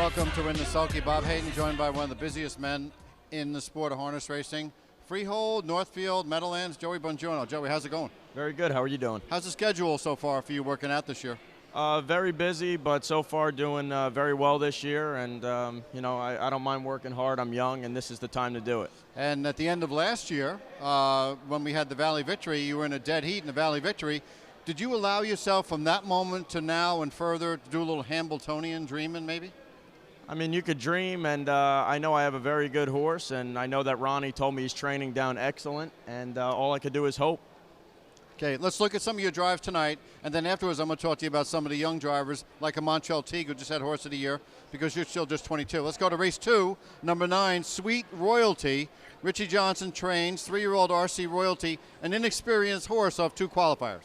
welcome to Win the Sulky. Bob Hayden, joined by one of the busiest men in the sport of harness racing. Freehold, Northfield, Meadowlands, Joey Bongiorno. Joey, how's it going? Very good. How are you doing? How's the schedule so far for you working out this year? Very busy, but so far doing very well this year. And, I don't mind working hard. I'm young, and this is the time to do it. And at the end of last year, when we had the Valley Victory, you were in a dead heat in the Valley Victory. Did you allow yourself from that moment to now and further to do a little Hambletonian dreaming maybe? I mean, you could dream, and I know I have a very good horse, and I know that Ronnie told me he's training down excellent, and all I could do is hope. Okay, let's look at some of your drives tonight, and then afterwards I'm going to talk to you about some of the young drivers, like a Montreal Teague, who just had Horse of the Year, because you're still just 22. Let's go to race 2, number 9, Sweet Royalty. Richie Johnson trains 3-year-old RC Royalty, an inexperienced horse off 2 qualifiers.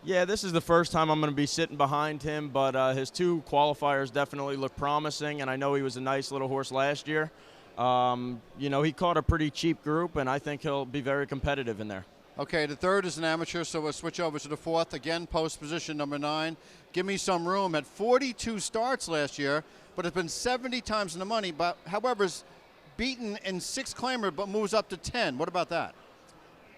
Yeah, this is the first time I'm going to be sitting behind him, but his 2 qualifiers definitely look promising, and I know he was a nice little horse last year. He caught a pretty cheap group, and I think he'll be very competitive in there. Okay, the 3rd is an amateur, so we'll switch over to the 4th. Again, post position number 9. Givemsomeroom had 42 starts last year, but it's been 70 times in the money, but however is beaten in 6 claimer, but moves up to 10. What about that?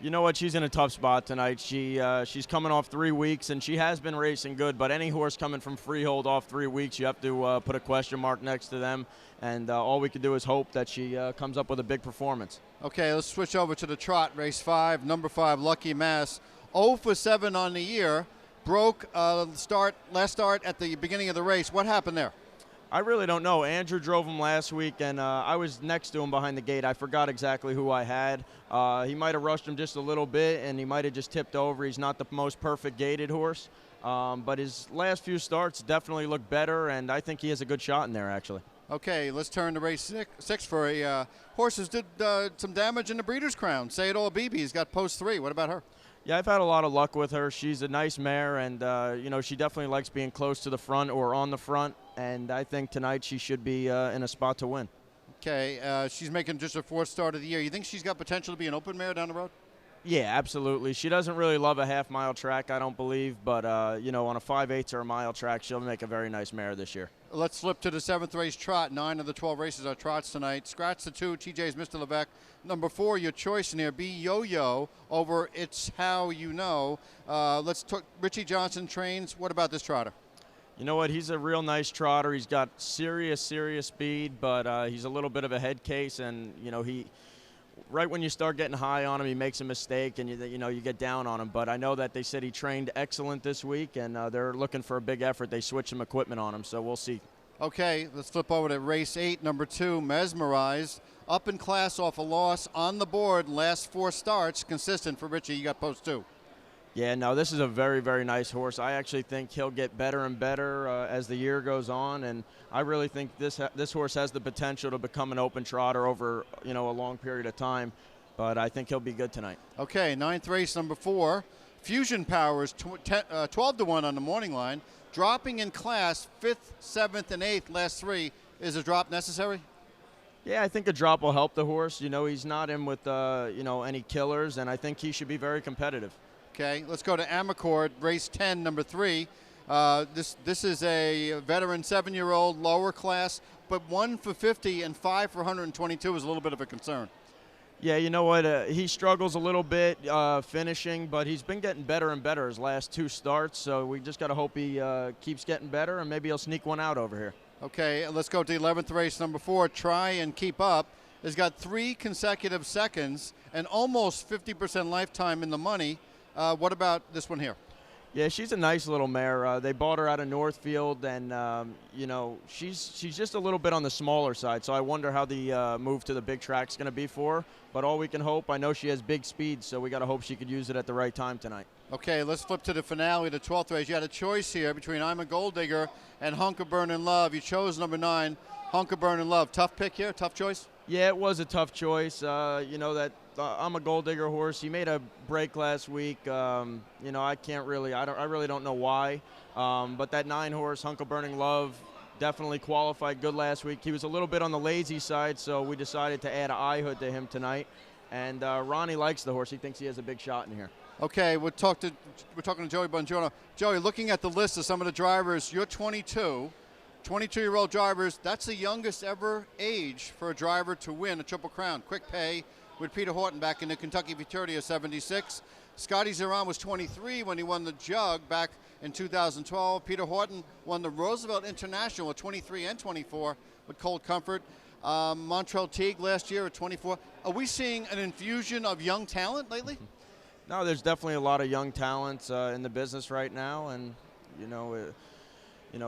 You know what? She's in a tough spot tonight. She's coming off 3 weeks, and she has been racing good. But any horse coming from Freehold off 3 weeks, you have to put a question mark next to them. And all we can do is hope that she comes up with a big performance. Okay, let's switch over to the trot. Race 5, number 5, Lucky Mass. 0 for 7 on the year. Broke last start at the beginning of the race. What happened there? I really don't know. Andrew drove him last week, and I was next to him behind the gate. I forgot exactly who I had. He might have rushed him just a little bit, and he might have just tipped over. He's not the most perfect gated horse, but his last few starts definitely look better, and I think he has a good shot in there, actually. Okay, let's turn to race 6 for a horse who's did some damage in the Breeders' Crown. Sayitall BB, he's got post 3. What about her? Yeah, I've had a lot of luck with her. She's a nice mare, and, she definitely likes being close to the front or on the front, and I think tonight she should be in a spot to win. Okay, she's making just her 4th start of the year. You think she's got potential to be an open mare down the road? Yeah, absolutely. She doesn't really love a half-mile track, I don't believe, but, on a 5/8 or a mile track, she'll make a very nice mare this year. Let's flip to the 7th race trot. 9 of the 12 races are trots tonight. Scratch the 2, TJ's Mr. Levesque. Number 4, your choice in here, B Yoyo over It's How You Know. Let's talk. Richie Johnson trains. What about this trotter? You know what? He's a real nice trotter. He's got serious speed, but he's a little bit of a head case, and, right when you start getting high on him, he makes a mistake, and you get down on him. But I know that they said he trained excellent this week, and they're looking for a big effort. They switched some equipment on him, so we'll see. Okay, let's flip over to race 8, number 2, Mesmerized. Up in class off a loss on the board, last 4 starts, consistent for Richie. You got post 2. Yeah, no, this is a very, very nice horse. I actually think he'll get better and better as the year goes on, and I really think this horse has the potential to become an open trotter over, a long period of time, but I think he'll be good tonight. Okay, 9th race, number 4, Fusion Powers, 12 to 1 on the morning line. Dropping in class, 5th, 7th, and 8th, last 3. Is a drop necessary? Yeah, I think a drop will help the horse. He's not in with, any killers, and I think he should be very competitive. Okay, let's go to Amarcord, race 10, number 3. This is a veteran 7-year-old, lower class, but 1 for 50 and 5 for 122 is a little bit of a concern. Yeah, you know what? He struggles a little bit finishing, but he's been getting better and better his last 2 starts, so we just got to hope he keeps getting better, and maybe he'll sneak one out over here. Okay, let's go to the 11th race, number 4, Try and Keep Up. Has got 3 consecutive seconds and almost 50% lifetime in the money. What about this one here? Yeah, she's a nice little mare. They bought her out of Northfield, and, she's just a little bit on the smaller side, so I wonder how the move to the big track's going to be for her. But all we can hope, I know she has big speed, so we got to hope she could use it at the right time tonight. Okay, let's flip to the finale, the 12th race. You had a choice here between I'm a Gold Digger and Hunkofburninlove. You chose number 9, Hunkofburninlove. Tough pick here, tough choice? Yeah, it was a tough choice. I'm a Gold Digger horse. He made a break last week. I really don't know why. But that 9 horse, Hunkofburninlove, definitely qualified good last week. He was a little bit on the lazy side, so we decided to add an eye hood to him tonight. And Ronnie likes the horse. He thinks he has a big shot in here. Okay, we're talking to Joey Bongiorno. Joey, looking at the list of some of the drivers, you're 22. 22-year-old drivers, that's the youngest ever age for a driver to win a Triple Crown. Quick pay with Peter Horton back in the Kentucky Futurity of 76. Scotty Zeron was 23 when he won the Jug back in 2012. Peter Horton won the Roosevelt International at 23 and 24 with Cold Comfort. Montreal Teague last year at 24. Are we seeing an infusion of young talent lately? No, there's definitely a lot of young talents in the business right now, and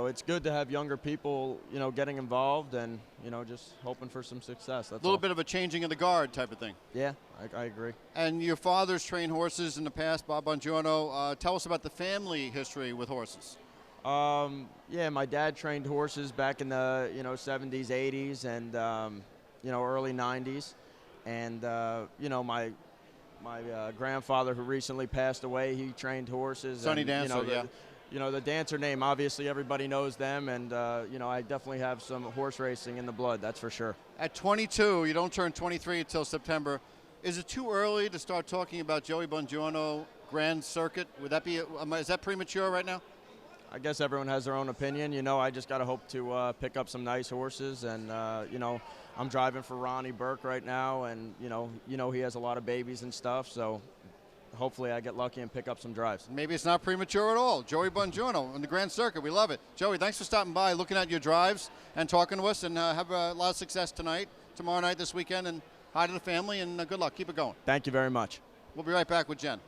it's good to have younger people, getting involved and, just hoping for some success. That's a little bit of a changing of the guard type of thing. Yeah, I agree. And your father's trained horses in the past, Bob Bongiorno. Tell us about the family history with horses. Yeah, my dad trained horses back in the, 70s, 80s, and, early 90s. And, my grandfather, who recently passed away, he trained horses. Sonny Dancer, yeah. The Dancer name, obviously everybody knows them, and, I definitely have some horse racing in the blood, that's for sure. At 22, you don't turn 23 until September. Is it too early to start talking about Joey Bongiorno Grand Circuit? Would that be, is that premature right now? I guess everyone has their own opinion. I just got to hope to pick up some nice horses, and, I'm driving for Ronnie Burke right now, and, he has a lot of babies and stuff, so hopefully I get lucky and pick up some drives. Maybe it's not premature at all. Joey Bongiorno on the Grand Circuit. We love it. Joey, thanks for stopping by, looking at your drives and talking to us, and have a lot of success tonight, tomorrow night, this weekend, and hi to the family, and good luck. Keep it going. Thank you very much. We'll be right back with Jen.